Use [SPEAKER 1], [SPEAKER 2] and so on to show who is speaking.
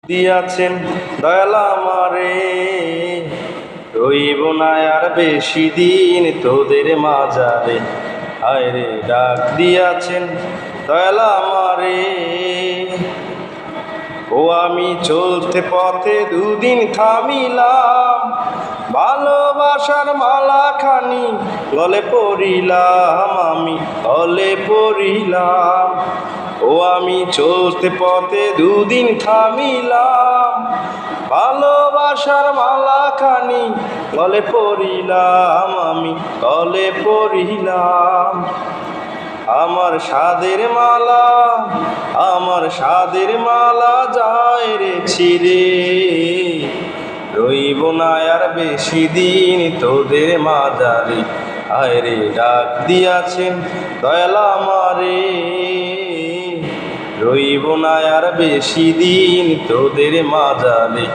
[SPEAKER 1] দিয়াছেন দয়াল আমারে, রইব না আর বেশি দিন তোদের মাজারে। হায়রে ডাক দিয়াছেন দয়াল আমারে, ও আমি চলতে পথে দুদিন থামিলাম, ভালোবাসার মালা খানি গলে পড়িলাম, আমি গলে পড়িলাম। ও আমি চলতে পথে দুদিন থামিলাম, ভালোবাসার মালা খানি গলে পড়িলাম, আমি গলে পড়িলাম। আমার সাদের মালা, আমার সাদের মালা যায় রে ছিঁড়ে, রইব না আর বেশি দিন তোদের মাজারে। হায়রে ডাক দিয়াছেন দয়াল আমারে, রইব না আর বেশি দিন তোদের মাজারে।